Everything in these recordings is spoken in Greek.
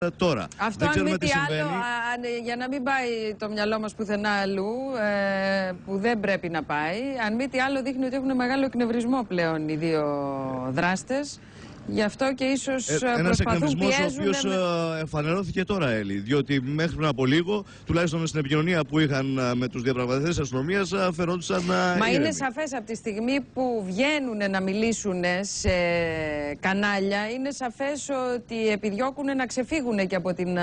τώρα. Αυτό αν μη τι άλλο, για να μην πάει το μυαλό μας πουθενά αλλού, που δεν πρέπει να πάει, αν μη τι άλλο δείχνει ότι έχουν μεγάλο εκνευρισμό πλέον οι δύο δράστες. Γι' αυτό και ίσως προσπαθούν, πιέζουν. Ο οποίος φανερώθηκε τώρα, Έλλη. Διότι μέχρι πριν από λίγο, τουλάχιστον στην επικοινωνία που είχαν με τους διαπραγματευτές της αστυνομίας, φαινόντουσαν. Μα ήρεμοι. Είναι σαφές από τη στιγμή που βγαίνουν να μιλήσουν σε κανάλια, είναι σαφές ότι επιδιώκουν να ξεφύγουν και από την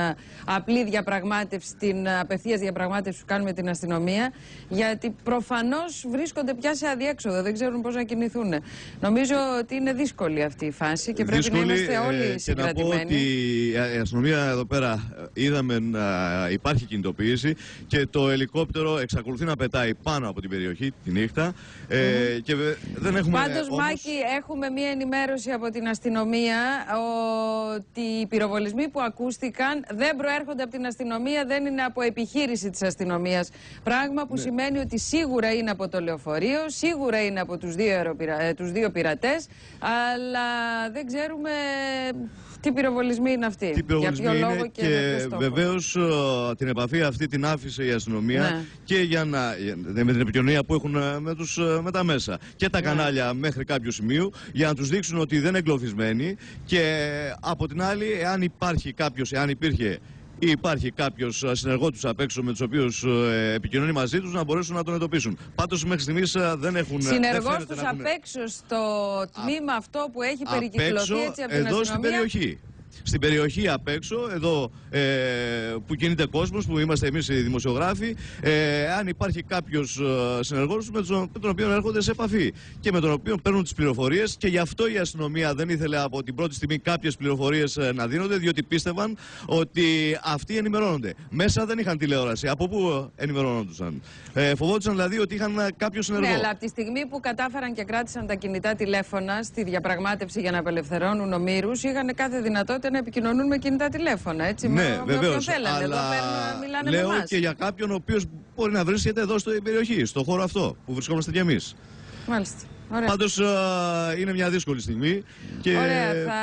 απλή διαπραγμάτευση, την απευθείας διαπραγμάτευση που κάνουν με την αστυνομία, γιατί προφανώς βρίσκονται πια σε αδιέξοδο, δεν ξέρουν πώς να κινηθούν. Νομίζω ότι είναι δύσκολη αυτή η φάση. Και πρέπει δύσκολη, να είμαστε όλοι συγκρατημένοι. Και να πω ότι η αστυνομία εδώ πέρα είδαμε να υπάρχει κινητοποίηση και το ελικόπτερο εξακολουθεί να πετάει πάνω από την περιοχή τη νύχτα. Και δεν έχουμε. Πάντως, Μάκη, έχουμε μία ενημέρωση από την αστυνομία ότι οι πυροβολισμοί που ακούστηκαν δεν προέρχονται από την αστυνομία, δεν είναι από επιχείρηση της αστυνομίας. Πράγμα που σημαίνει ότι σίγουρα είναι από το λεωφορείο, σίγουρα είναι από τους δύο πειρατές, αλλά δεν ξέρουμε τι πυροβολισμοί είναι αυτοί. Για ποιο λόγο και βεβαίως την επαφή αυτή την άφησε η αστυνομία και με την επικοινωνία που έχουν με τα μέσα και τα κανάλια μέχρι κάποιο σημείο για να τους δείξουν ότι δεν είναι εγκλωβισμένοι και από την άλλη εάν υπάρχει κάποιος, εάν υπήρχε ή υπάρχει κάποιος συνεργό τους απ' έξω με τους οποίους επικοινωνεί μαζί τους να μπορέσουν να τον εντοπίσουν. Πάντως μέχρι στιγμής δεν έχουν. Συνεργός τους απ' έξω στο τμήμα αυτό που έχει περικυκλωθεί έτσι από την εδώ αστυνομία. Στην περιοχή. Στην περιοχή απ' έξω, εδώ που κινείται κόσμος, που είμαστε εμείς οι δημοσιογράφοι, αν υπάρχει κάποιος συνεργός με τον οποίο έρχονται σε επαφή και με τον οποίο παίρνουν τις πληροφορίες, και γι' αυτό η αστυνομία δεν ήθελε από την πρώτη στιγμή κάποιες πληροφορίες να δίνονται, διότι πίστευαν ότι αυτοί ενημερώνονται. Μέσα δεν είχαν τηλεόραση. Από πού ενημερώνονταν? Φοβόντουσαν δηλαδή ότι είχαν κάποιο συνεργό. Ναι, αλλά από τη στιγμή που κατάφεραν και κράτησαν τα κινητά τηλέφωνα στη διαπραγμάτευση για να απελευθερώνουν ομήρους, είχαν κάθε δυνατότητα να επικοινωνούν με κινητά τηλέφωνα. Έτσι, ναι, βεβαίως. Θέλανε. Εδώ μιλάνε λέω με εμάς. και για κάποιον ο οποίος μπορεί να βρίσκεται εδώ στην περιοχή, στον χώρο αυτό που βρισκόμαστε κι εμείς. Μάλιστα. Ωραία. Πάντως είναι μια δύσκολη στιγμή και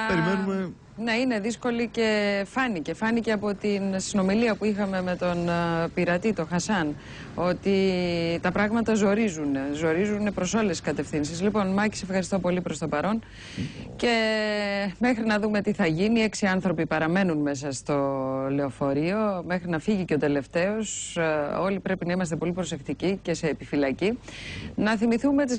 περιμένουμε. Ναι, είναι δύσκολη και φάνηκε από την συνομιλία που είχαμε με τον πειρατή, τον Χασάν, ότι τα πράγματα ζορίζουν προς όλες τις κατευθύνσεις. Λοιπόν, Μάκη, σε ευχαριστώ πολύ προς το παρόν και μέχρι να δούμε τι θα γίνει. 6 άνθρωποι παραμένουν μέσα στο λεωφορείο, μέχρι να φύγει και ο τελευταίος. Όλοι πρέπει να είμαστε πολύ προσεκτικοί και σε επιφυλακή. Να θυμηθούμε τις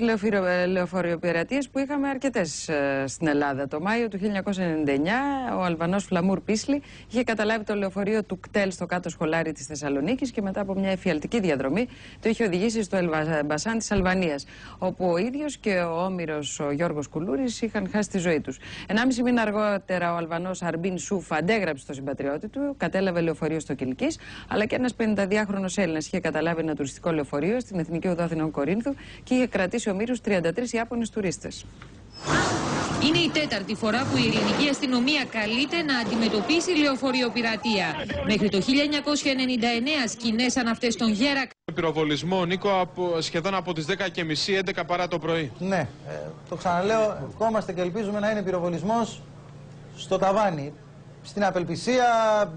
λεωφορειοπειρατείες που είχαμε αρκετές στην Ελλάδα. Το Μάιο του 1999 ο Αλβανός Φλαμούρ Πίσλι είχε καταλάβει το λεωφορείο του κτέλ στο κάτω σχολάρι της Θεσσαλονίκης και μετά από μια εφιαλτική διαδρομή το είχε οδηγήσει στο Ελμπασάν της Αλβανίας, όπου ο ίδιος και ο όμηρος ο Γιώργος Κουλούρης είχαν χάσει τη ζωή τους. 1,5 μήνα αργότερα ο Αλβανός Αρμπίν Σούφ αντέγραψε το συμπατριώτη του, κατέλαβε λεωφορείο στο Κιλκής, αλλά και ένας 52χρονος Έλληνας είχε καταλάβει ένα τουριστικό λεωφορείο στην Εθνική Οδό Αθηνών Κορίνθου και είχε κρατήσει ομήρους 33 Ιάπωνες τουρίστες. Είναι η 4η φορά που η ελληνική αστυνομία καλείται να αντιμετωπίσει λεωφορειοπειρατεία. Μέχρι το 1999 σκηνές σαν αυτές στον Γέρακ. Πυροβολισμό, Νίκο, σχεδόν από τις 10:30, 11 παρά το πρωί. Ναι, το ξαναλέω, ευχόμαστε και ελπίζουμε να είναι πυροβολισμός στο ταβάνι. Στην απελπισία,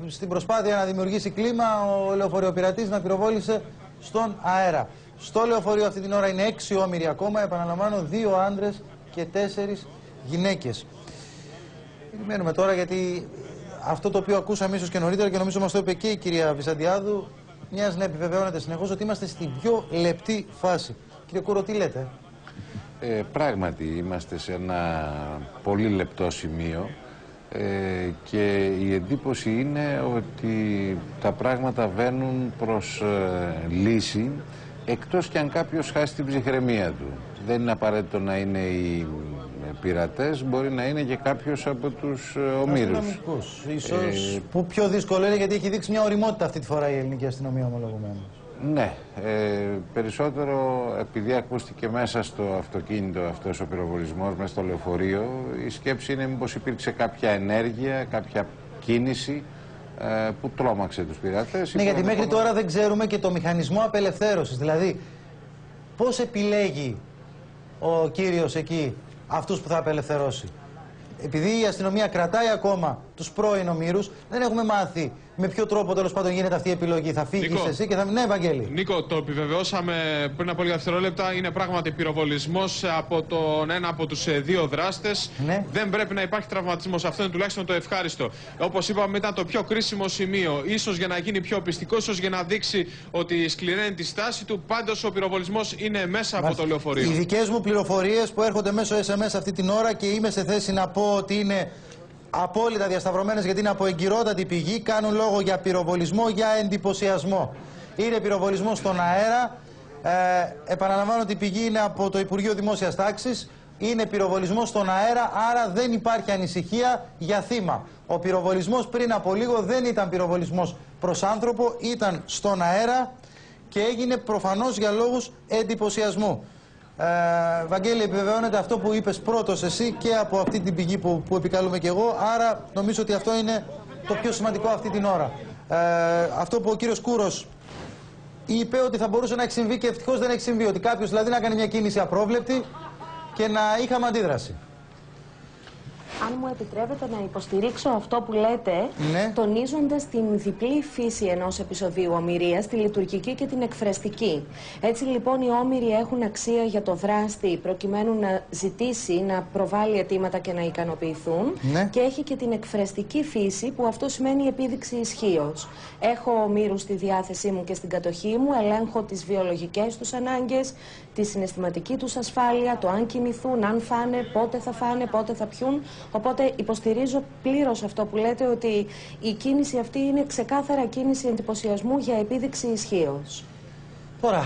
στην προσπάθεια να δημιουργήσει κλίμα, ο λεωφορειοπειρατής να πυροβόλησε στον αέρα. Στο λεωφορείο αυτή την ώρα είναι 6 όμηροι ακόμα, επαναλαμβάνω, 2 άντρες και 4 γυναίκες. Περιμένουμε τώρα, γιατί αυτό το οποίο ακούσαμε ίσως και νωρίτερα και νομίζω μας το είπε και η κυρία Βυζαντιάδου, μοιάζει να επιβεβαιώνεται συνεχώς ότι είμαστε στην πιο λεπτή φάση. Κύριε Κούρο, τι λέτε? Πράγματι είμαστε σε ένα πολύ λεπτό σημείο και η εντύπωση είναι ότι τα πράγματα βαίνουν προς λύση, εκτός και αν κάποιος χάσει την ψυχραιμία του. Δεν είναι απαραίτητο να είναι οι πειρατές, μπορεί να είναι και κάποιος από τους ομήρους. Ίσως που πιο δύσκολο είναι, γιατί έχει δείξει μια ωριμότητα αυτή τη φορά η ελληνική αστυνομία, ομολογουμένως. Ναι, περισσότερο επειδή ακούστηκε μέσα στο αυτοκίνητο αυτός ο πυροβολισμός, μέσα στο λεωφορείο, η σκέψη είναι μήπως υπήρξε κάποια ενέργεια, κάποια κίνηση που τρόμαξε τους πειρατές. Ναι, γιατί μέχρι τώρα δεν ξέρουμε και το μηχανισμό απελευθέρωσης. Δηλαδή, πώς επιλέγει ο κύριος εκεί αυτούς που θα απελευθερώσει? Επειδή η αστυνομία κρατάει ακόμα τους πρώην ομήρους. Δεν έχουμε μάθει με ποιο τρόπο τέλος πάντων γίνεται αυτή η επιλογή. Θα φύγεις εσύ και θα. Ναι, Βαγγέλη. Νίκο, το επιβεβαιώσαμε πριν από λίγα δευτερόλεπτα. Είναι πράγματι πυροβολισμός από τον ένα από τους δύο δράστες. Ναι. Δεν πρέπει να υπάρχει τραυματισμός. Αυτό είναι τουλάχιστον το ευχάριστο. Όπως είπαμε, ήταν το πιο κρίσιμο σημείο. Ίσως για να γίνει πιο πιστικός, ίσως για να δείξει ότι σκληραίνει τη στάση του. Πάντως ο πυροβολισμός είναι μέσα από το λεωφορείο. Οι δικές μου πληροφορίες που έρχονται μέσω SMS αυτή την ώρα και είμαι σε θέση να πω ότι είναι απόλυτα διασταυρωμένες, γιατί είναι από εγκυρότατη πηγή, κάνουν λόγο για πυροβολισμό, για εντυπωσιασμό. Είναι πυροβολισμό στον αέρα. Επαναλαμβάνω ότι η πηγή είναι από το Υπουργείο Δημόσιας Τάξης. Είναι πυροβολισμό στον αέρα, άρα δεν υπάρχει ανησυχία για θύμα. Ο πυροβολισμός πριν από λίγο δεν ήταν πυροβολισμός προς άνθρωπο, ήταν στον αέρα και έγινε προφανώς για λόγους εντυπωσιασμού. Βαγγέλη, επιβεβαιώνεται αυτό που είπες πρώτος εσύ και από αυτή την πηγή που επικαλούμε και εγώ, άρα νομίζω ότι αυτό είναι το πιο σημαντικό αυτή την ώρα. Αυτό που ο κύριος Κούρος είπε ότι θα μπορούσε να έχει συμβεί και ευτυχώς δεν έχει συμβεί, ότι κάποιος δηλαδή να κάνει μια κίνηση απρόβλεπτη και να είχαμε αντίδραση. Αν μου επιτρέπετε να υποστηρίξω αυτό που λέτε, ναι, τονίζοντας την διπλή φύση ενός επεισοδίου ομηρίας, τη λειτουργική και την εκφραστική. Έτσι λοιπόν οι όμηροι έχουν αξία για το δράστη προκειμένου να ζητήσει, να προβάλλει αιτήματα και να ικανοποιηθούν, ναι, και έχει και την εκφραστική φύση που αυτό σημαίνει επίδειξη ισχύως. Έχω ομήρους στη διάθεσή μου και στην κατοχή μου, ελέγχω τις βιολογικές τους ανάγκες, τη συναισθηματική τους ασφάλεια, το αν κοιμηθούν, αν φάνε, πότε θα φάνε, πότε θα πιούν. Οπότε υποστηρίζω πλήρως αυτό που λέτε, ότι η κίνηση αυτή είναι ξεκάθαρα κίνηση εντυπωσιασμού για επίδειξη ισχύως. Τώρα,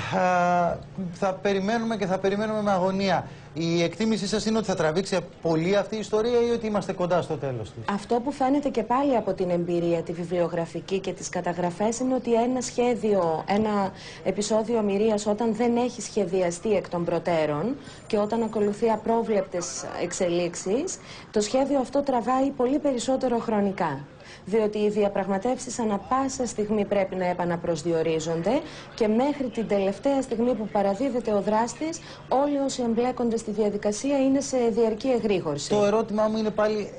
θα περιμένουμε και θα περιμένουμε με αγωνία. Η εκτίμησή σας είναι ότι θα τραβήξει πολύ αυτή η ιστορία ή ότι είμαστε κοντά στο τέλος της? Αυτό που φαίνεται και πάλι από την εμπειρία, τη βιβλιογραφική και τις καταγραφές, είναι ότι ένα σχέδιο, ένα επεισόδιο ομηρίας, όταν δεν έχει σχεδιαστεί εκ των προτέρων και όταν ακολουθεί απρόβλεπτες εξελίξεις, το σχέδιο αυτό τραβάει πολύ περισσότερο χρονικά. Διότι οι διαπραγματεύσεις ανά πάσα στιγμή πρέπει να επαναπροσδιορίζονται και μέχρι την τελευταία στιγμή που παραδίδεται ο δράστης, όλοι όσοι εμπλέκονται στη διαδικασία είναι σε διαρκή εγρήγορση. Το ερώτημά μου είναι πάλι,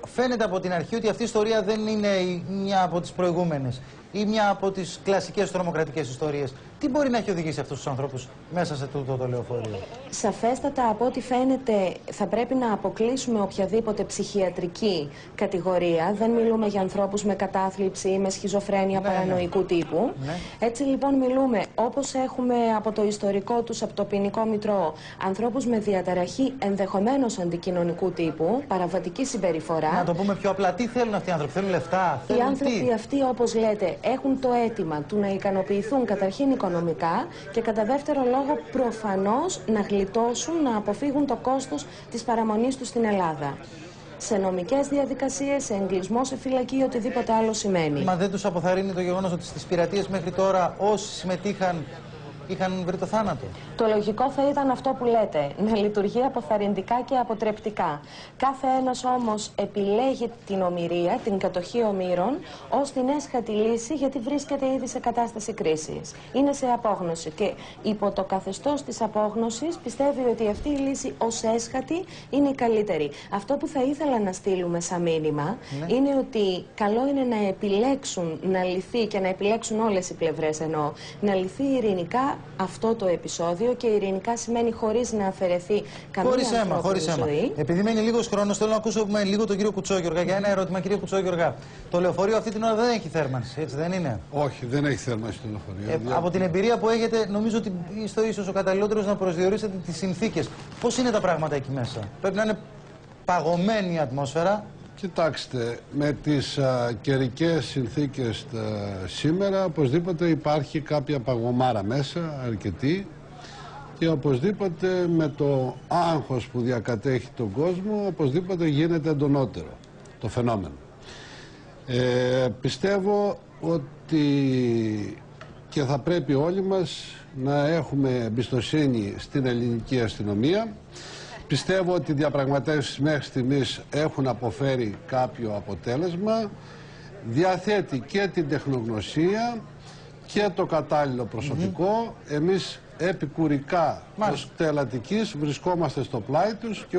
φαίνεται από την αρχή ότι αυτή η ιστορία δεν είναι μια από τις προηγούμενες ή μια από τις κλασικές τρομοκρατικές ιστορίες. Τι μπορεί να έχει οδηγήσει αυτούς τους ανθρώπους μέσα σε τούτο το λεωφορείο? Σαφέστατα, από ό,τι φαίνεται, θα πρέπει να αποκλείσουμε οποιαδήποτε ψυχιατρική κατηγορία. Δεν μιλούμε για ανθρώπους με κατάθλιψη ή με σχιζοφρένεια παρανοϊκού τύπου. Έτσι λοιπόν μιλούμε, όπως έχουμε από το ιστορικό τους, από το ποινικό μητρό, ανθρώπους με διαταραχή ενδεχομένως αντικοινωνικού τύπου, παραβατική συμπεριφορά. Να το πούμε πιο απλά, τι θέλουν αυτοί οι άνθρωποι? Θέλουν λεφτά? Οι άνθρωποι αυτοί, όπως λέτε, έχουν το αίτημα του να ικανοποιηθούν καταρχήν οικονομικά και κατά δεύτερο λόγο προφανώς να γλιτώσουν, να αποφύγουν το κόστος της παραμονής τους στην Ελλάδα. Σε νομικές διαδικασίες, σε εγκλισμό, σε φυλακή, οτιδήποτε άλλο σημαίνει. Μα δεν τους αποθαρρύνει το γεγονός ότι στις πειρατείες μέχρι τώρα όσοι συμμετείχαν είχαν βρει το θάνατο? Το λογικό θα ήταν αυτό που λέτε, να λειτουργεί αποθαρρυντικά και αποτρεπτικά. Κάθε ένας όμως επιλέγει την ομηρία, την κατοχή ομήρων, ως την έσχατη λύση, γιατί βρίσκεται ήδη σε κατάσταση κρίσης. Είναι σε απόγνωση και υπό το καθεστώς της απόγνωσης πιστεύει ότι αυτή η λύση ως έσχατη είναι η καλύτερη. Αυτό που θα ήθελα να στείλουμε σαν μήνυμα είναι ότι καλό είναι να επιλέξουν να λυθεί, και να επιλέξουν όλες οι πλευρές εννοώ, να λυθεί ειρηνικά αυτό το επεισόδιο, και ειρηνικά σημαίνει χωρίς να αφαιρεθεί καμία ανθρώπινη ζωή. Επειδή μένει λίγος χρόνος, θέλω να ακούσω λίγο τον κύριο Κουτσόγιοργα για ένα ερώτημα. Κύριε Κουτσόγιοργα, το λεωφορείο αυτή την ώρα δεν έχει θέρμανση, έτσι δεν είναι? Όχι, δεν έχει θέρμανση το λεωφορείο. Από την εμπειρία που έχετε, νομίζω ότι είστε ίσως ο καταλληλότερος να προσδιορίσετε τις συνθήκες. Πώς είναι τα πράγματα εκεί μέσα? Πρέπει να είναι παγωμένη η ατμόσφαιρα. Κοιτάξτε, με τις καιρικές συνθήκες σήμερα, οπωσδήποτε υπάρχει κάποια παγωμάρα μέσα, αρκετή, και οπωσδήποτε με το άγχος που διακατέχει τον κόσμο, οπωσδήποτε γίνεται εντονότερο το φαινόμενο. Πιστεύω ότι και θα πρέπει όλοι μας να έχουμε εμπιστοσύνη στην ελληνική αστυνομία. Πιστεύω ότι οι διαπραγματεύσεις μέχρι στιγμής έχουν αποφέρει κάποιο αποτέλεσμα. Διαθέτει και την τεχνογνωσία και το κατάλληλο προσωπικό. Εμείς επικουρικά ως τελατικής βρισκόμαστε στο πλάι τους και